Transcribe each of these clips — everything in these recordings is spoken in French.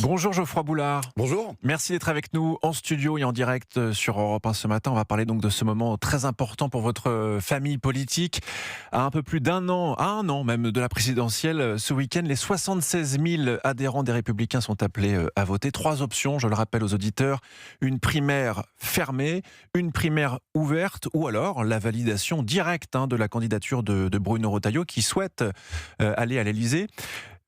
Bonjour Geoffroy Boulard. Bonjour. Merci d'être avec nous en studio et en direct sur Europe 1 ce matin. On va parler donc de ce moment très important pour votre famille politique. À un peu plus d'un an, à un an même de la présidentielle, ce week-end, les 76 000 adhérents des Républicains sont appelés à voter. 3 options, je le rappelle aux auditeurs. Une primaire fermée, une primaire ouverte ou alors la validation directe de la candidature de Bruno Retailleau qui souhaite aller à l'Élysée.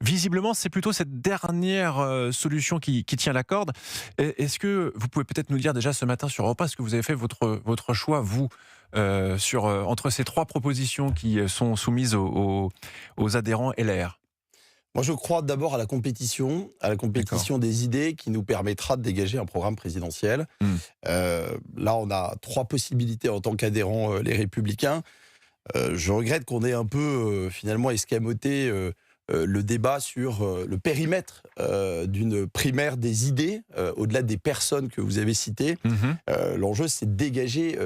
Visiblement, c'est plutôt cette dernière solution qui tient la corde. Est-ce que vous pouvez peut-être nous dire déjà ce matin sur Europe 1, est-ce que vous avez fait votre choix, vous, entre ces 3 propositions qui sont soumises aux adhérents LR? Moi, je crois d'abord à la compétition des idées qui nous permettra de dégager un programme présidentiel. Là, on a 3 possibilités en tant qu'adhérents les Républicains. Je regrette qu'on ait un peu, finalement, escamoté le débat sur le périmètre d'une primaire des idées, au-delà des personnes que vous avez citées. L'enjeu, c'est de dégager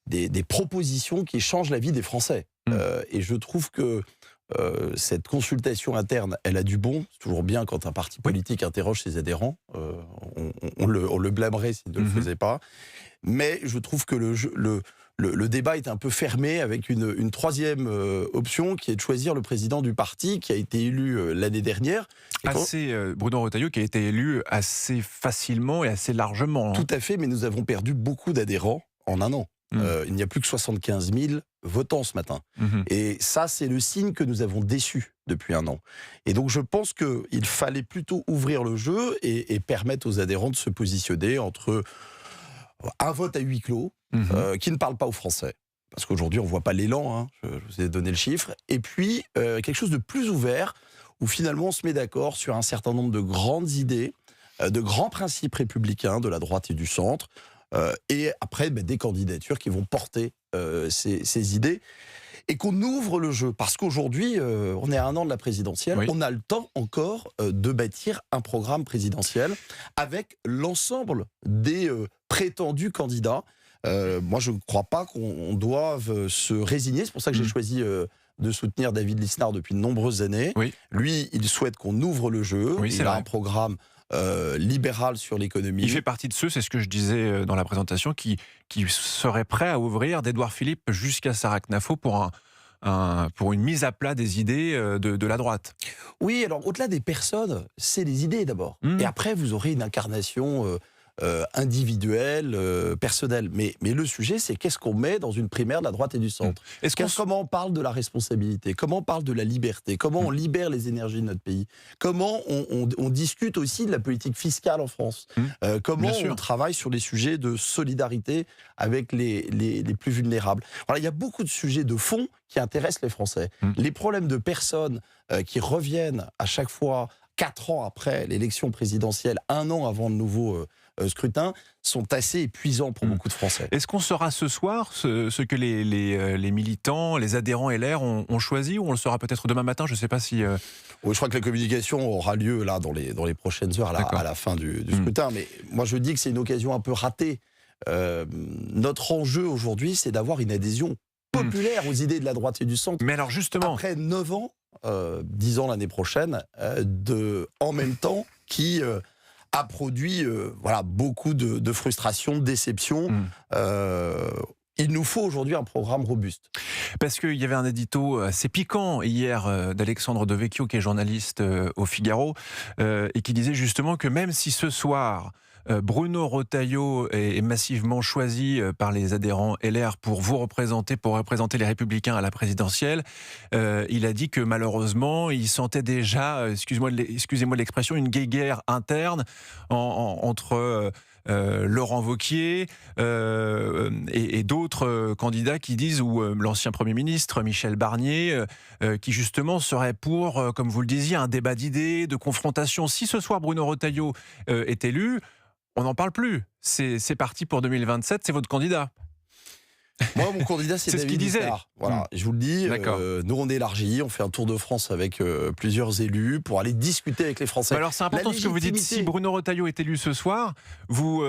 des propositions qui changent la vie des Français. Et je trouve que cette consultation interne, elle a du bon. C'est toujours bien quand un parti politique interroge ses adhérents. On le blâmerait s'il ne le faisait pas. Mais je trouve que le débat est un peu fermé avec une troisième option qui est de choisir le président du parti qui a été élu l'année dernière. Bruno Retailleau qui a été élu assez facilement et assez largement. Tout à fait, mais nous avons perdu beaucoup d'adhérents en un an. Il n'y a plus que 75 000 votants ce matin. Et ça, c'est le signe que nous avons déçu depuis un an. Et donc, je pense qu'il fallait plutôt ouvrir le jeu et permettre aux adhérents de se positionner entre un vote à huis clos, qui ne parle pas aux Français. Parce qu'aujourd'hui, on ne voit pas l'élan, je vous ai donné le chiffre. Et puis, quelque chose de plus ouvert, où finalement, on se met d'accord sur un certain nombre de grandes idées, de grands principes républicains de la droite et du centre, et après, des candidatures qui vont porter ces idées, et qu'on ouvre le jeu. Parce qu'aujourd'hui, on est à un an de la présidentielle, on a le temps encore de bâtir un programme présidentiel avec l'ensemble des prétendus candidats. Moi, je ne crois pas qu'on doive se résigner. C'est pour ça que j'ai choisi de soutenir David Lisnard depuis de nombreuses années. Lui, il souhaite qu'on ouvre le jeu. Il a un programme libéral sur l'économie. Il fait partie de ceux, c'est ce que je disais dans la présentation, qui seraient prêts à ouvrir d'Édouard Philippe jusqu'à Sarah Knafo pour une mise à plat des idées de la droite. Oui, alors au-delà des personnes, c'est les idées d'abord. Et après, vous aurez une incarnation individuelle, personnelle. Mais le sujet, c'est qu'est-ce qu'on met dans une primaire de la droite et du centre. Comment on parle de la responsabilité, comment on parle de la liberté, comment on libère les énergies de notre pays, comment on discute aussi de la politique fiscale en France, comment on travaille sur les sujets de solidarité avec les plus vulnérables. Voilà, il y a beaucoup de sujets de fond qui intéressent les Français. Les problèmes de personnes qui reviennent à chaque fois 4 ans après l'élection présidentielle, 1 an avant le nouveau scrutin, sont assez épuisants pour beaucoup de Français. Est-ce qu'on saura ce soir ce que les militants, les adhérents LR ont choisi, ou on le saura peut-être demain matin? Je ne sais pas si... Oui, je crois que la communication aura lieu là dans les prochaines heures, à la fin du scrutin. Mais moi, je dis que c'est une occasion un peu ratée. Notre enjeu aujourd'hui, c'est d'avoir une adhésion populaire aux idées de la droite et du centre. Mais alors justement... Après 9 ans, 10 ans l'année prochaine, en même temps, qui a produit beaucoup de frustration, de déception. Il nous faut aujourd'hui un programme robuste. Parce qu'il y avait un édito assez piquant hier d'Alexandre Devecchio, qui est journaliste au Figaro, et qui disait justement que même si ce soir, Bruno Retailleau est massivement choisi par les adhérents LR pour représenter les Républicains à la présidentielle, il a dit que malheureusement, il sentait déjà, excusez-moi de l'expression, une guéguerre interne entre Laurent Wauquiez et d'autres candidats qui disent, ou l'ancien Premier ministre Michel Barnier, qui justement serait pour, comme vous le disiez, un débat d'idées, de confrontation. Si ce soir Bruno Retailleau est élu, on n'en parle plus. C'est parti pour 2027, c'est votre candidat. Moi, mon candidat, c'est C'est ce David qu'il disait. Lisnard. Voilà, je vous le dis. D'accord. Nous, on élargit, on fait un tour de France avec plusieurs élus pour aller discuter avec les Français. Alors c'est important ce que vous dites. Si Bruno Retailleau est élu ce soir, vous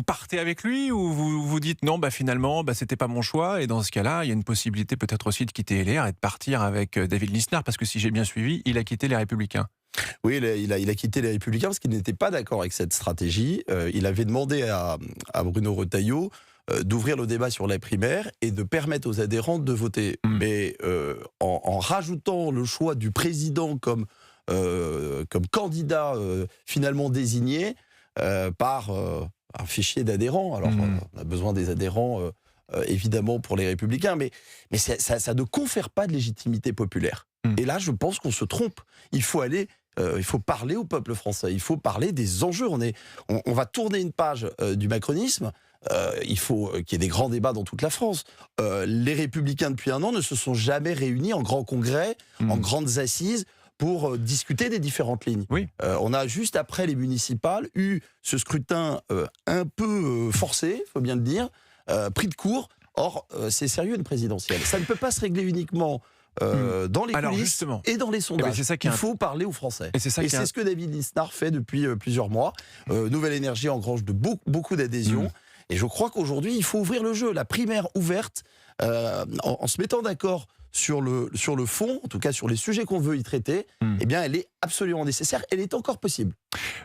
partez avec lui ou vous dites non, finalement, c'était pas mon choix, et dans ce cas-là, il y a une possibilité peut-être aussi de quitter LR et de partir avec David Lisnard, parce que si j'ai bien suivi, il a quitté les Républicains. Oui, il a quitté les Républicains parce qu'il n'était pas d'accord avec cette stratégie. Il avait demandé à Bruno Retailleau d'ouvrir le débat sur les primaires et de permettre aux adhérents de voter. Mais en rajoutant le choix du président comme candidat finalement désigné par un fichier d'adhérents. Alors, on a besoin des adhérents, évidemment, pour les Républicains, mais ça ne confère pas de légitimité populaire. Et là, je pense qu'on se trompe. Il faut parler au peuple français, il faut parler des enjeux. On va tourner une page du macronisme. Il faut qu'il y ait des grands débats dans toute la France. Les Républicains, depuis un an, ne se sont jamais réunis en grand congrès, en grandes assises, pour discuter des différentes lignes. Oui. On a, juste après les municipales, eu ce scrutin un peu forcé, il faut bien le dire, pris de court. Or, c'est sérieux une présidentielle. Ça ne peut pas se régler uniquement dans les coulisses et dans les sondages. Il faut parler aux Français. Et c'est ce que David Lisnard fait depuis plusieurs mois. Nouvelle Énergie engrange de beaucoup d'adhésions. Et je crois qu'aujourd'hui, il faut ouvrir le jeu. La primaire ouverte, en se mettant d'accord sur le fond, en tout cas sur les sujets qu'on veut y traiter, eh bien, elle est absolument nécessaire. Elle est encore possible.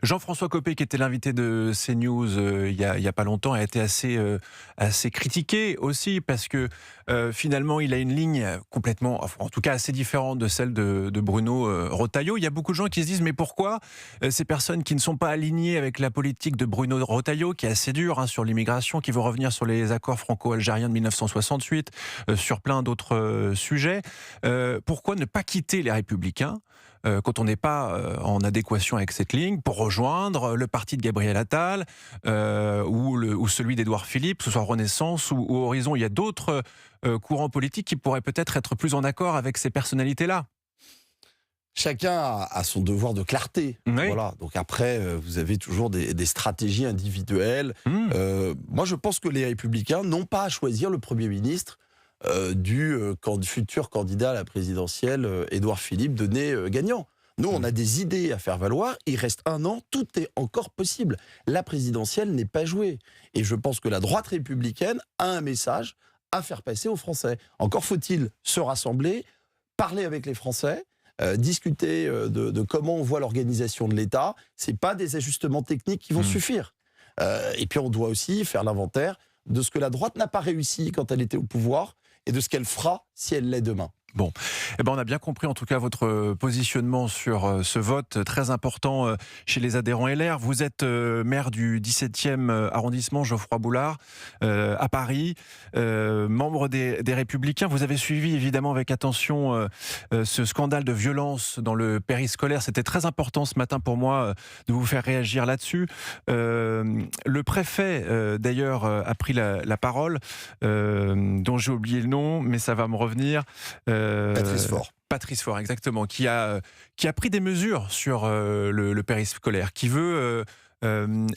Jean-François Copé, qui était l'invité de CNews il y a pas longtemps, a été assez critiqué aussi, parce que finalement il a une ligne complètement, en tout cas assez différente de celle de Bruno Retailleau. Il y a beaucoup de gens qui se disent mais pourquoi ces personnes qui ne sont pas alignées avec la politique de Bruno Retailleau, qui est assez dure sur l'immigration, qui veut revenir sur les accords franco-algériens de 1968, sur plein d'autres sujets, pourquoi ne pas quitter les Républicains quand on n'est pas en adéquation avec cette ligne, pour rejoindre le parti de Gabriel Attal ou celui d'Édouard Philippe, que ce soit Renaissance ou Horizon. Il y a d'autres courants politiques qui pourraient peut-être être plus en accord avec ces personnalités-là. Chacun a son devoir de clarté. Oui. Voilà. Donc après, vous avez toujours des stratégies individuelles. Moi, je pense que les Républicains n'ont pas à choisir le Premier ministre du futur candidat à la présidentielle, Édouard Philippe, donné gagnant. Nous, on a des idées à faire valoir. Il reste un an, tout est encore possible. La présidentielle n'est pas jouée. Et je pense que la droite républicaine a un message à faire passer aux Français. Encore faut-il se rassembler, parler avec les Français, discuter de comment on voit l'organisation de l'État. Ce n'est pas des ajustements techniques qui vont suffire. Et puis on doit aussi faire l'inventaire de ce que la droite n'a pas réussi quand elle était au pouvoir et de ce qu'elle fera si elle l'est demain. Bon, on a bien compris en tout cas votre positionnement sur ce vote très important chez les adhérents LR. Vous êtes maire du 17e arrondissement, Geoffroy Boulard, à Paris, membre des Républicains. Vous avez suivi évidemment avec attention ce scandale de violence dans le périscolaire. C'était très important ce matin pour moi de vous faire réagir là-dessus. Le préfet d'ailleurs a pris la parole, dont j'ai oublié le nom, mais ça va me revenir. Patrice Faure, exactement, qui a pris des mesures sur le périscolaire, qui veut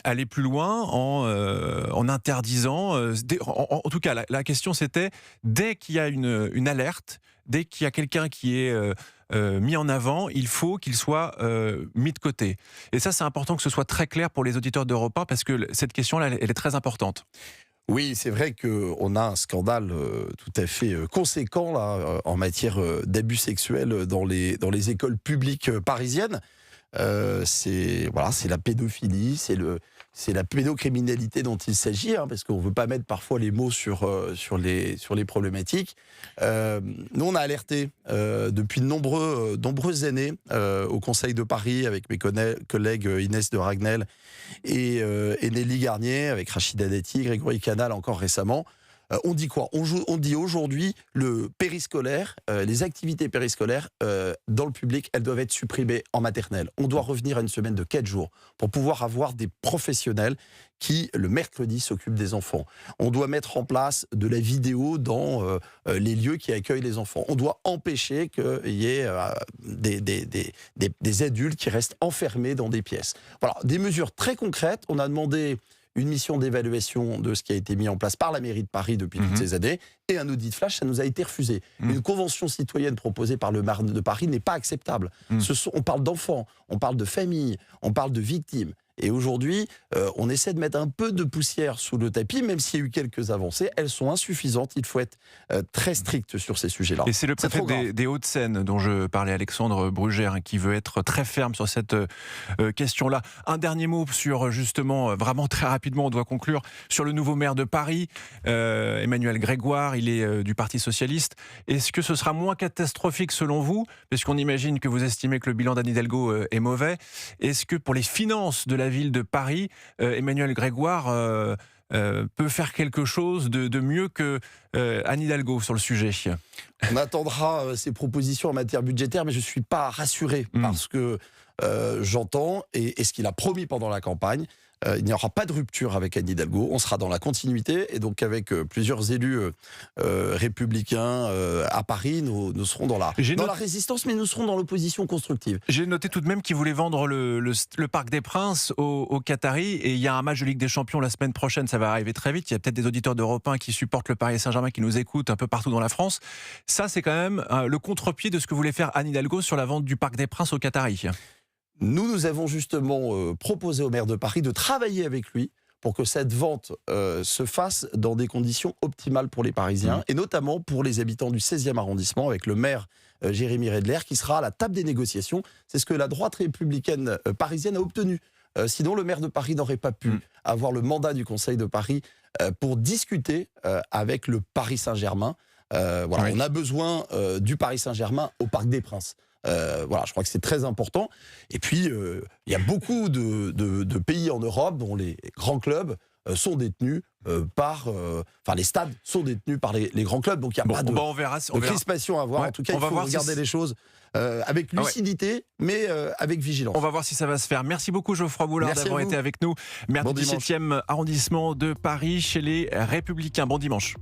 aller plus loin en interdisant. En tout cas, la question c'était, dès qu'il y a une alerte, dès qu'il y a quelqu'un qui est mis en avant, il faut qu'il soit mis de côté. Et ça, c'est important que ce soit très clair pour les auditeurs d'Europe 1, parce que cette question-là, elle est très importante. Oui, c'est vrai qu'on a un scandale tout à fait conséquent là, en matière d'abus sexuels dans les écoles publiques parisiennes. C'est la pédophilie, c'est la pédocriminalité dont il s'agit, parce qu'on ne veut pas mettre parfois les mots sur les problématiques. Nous, on a alerté depuis de nombreuses années au Conseil de Paris avec mes collègues Inès de Ragnel et Nelly Garnier, avec Rachida Dati, Grégory Canal encore récemment. On dit quoi ? On dit aujourd'hui le périscolaire, les activités périscolaires dans le public, elles doivent être supprimées en maternelle. On doit revenir à une semaine de 4 jours pour pouvoir avoir des professionnels qui, le mercredi, s'occupent des enfants. On doit mettre en place de la vidéo dans les lieux qui accueillent les enfants. On doit empêcher qu'il y ait des adultes qui restent enfermés dans des pièces. Voilà, des mesures très concrètes. On a demandé une mission d'évaluation de ce qui a été mis en place par la mairie de Paris depuis toutes ces années, et un audit flash, ça nous a été refusé. Une convention citoyenne proposée par le maire de Paris n'est pas acceptable. On parle d'enfants, on parle de familles, on parle de victimes. Et aujourd'hui, on essaie de mettre un peu de poussière sous le tapis, même s'il y a eu quelques avancées. Elles sont insuffisantes. Il faut être très strict sur ces sujets-là. Et c'est le préfet des Hauts-de-Seine dont je parlais, Alexandre Brugère, qui veut être très ferme sur cette question-là. Un dernier mot sur, justement, vraiment très rapidement, on doit conclure, sur le nouveau maire de Paris, Emmanuel Grégoire, il est du Parti Socialiste. Est-ce que ce sera moins catastrophique selon vous, parce qu'on imagine que vous estimez que le bilan d'Anne Hidalgo est mauvais? Est-ce que pour les finances de la ville de Paris, Emmanuel Grégoire peut faire quelque chose de mieux que Anne Hidalgo sur le sujet? On attendra ses propositions en matière budgétaire, mais je ne suis pas rassuré parce que j'entends, et ce qu'il a promis pendant la campagne, il n'y aura pas de rupture avec Anne Hidalgo, on sera dans la continuité, et donc avec plusieurs élus républicains à Paris, nous serons dans la résistance, mais nous serons dans l'opposition constructive. J'ai noté tout de même qu'il voulait vendre le Parc des Princes aux Qataris, et il y a un match de Ligue des Champions la semaine prochaine, ça va arriver très vite, il y a peut-être des auditeurs d'Europe 1 qui supportent le Paris Saint-Germain, qui nous écoutent un peu partout dans la France. Ça, c'est quand même le contre-pied de ce que voulait faire Anne Hidalgo sur la vente du Parc des Princes aux Qataris. Nous avons justement proposé au maire de Paris de travailler avec lui pour que cette vente se fasse dans des conditions optimales pour les Parisiens, et notamment pour les habitants du 16e arrondissement, avec le maire Jérémy Redler, qui sera à la table des négociations. C'est ce que la droite républicaine parisienne a obtenu. Sinon, le maire de Paris n'aurait pas pu avoir le mandat du Conseil de Paris pour discuter avec le Paris Saint-Germain. On a besoin du Paris Saint-Germain au Parc des Princes. Je crois que c'est très important. Et puis, il y a beaucoup de pays en Europe dont les grands clubs sont détenus les stades sont détenus par les grands clubs. Donc, il n'y a pas de crispation à avoir. En tout cas, il faut regarder les choses avec lucidité, mais avec vigilance. On va voir si ça va se faire. Merci beaucoup, Geoffroy Boulard, d'avoir été avec nous. Maire du 17e arrondissement de Paris, chez les Républicains. Bon dimanche.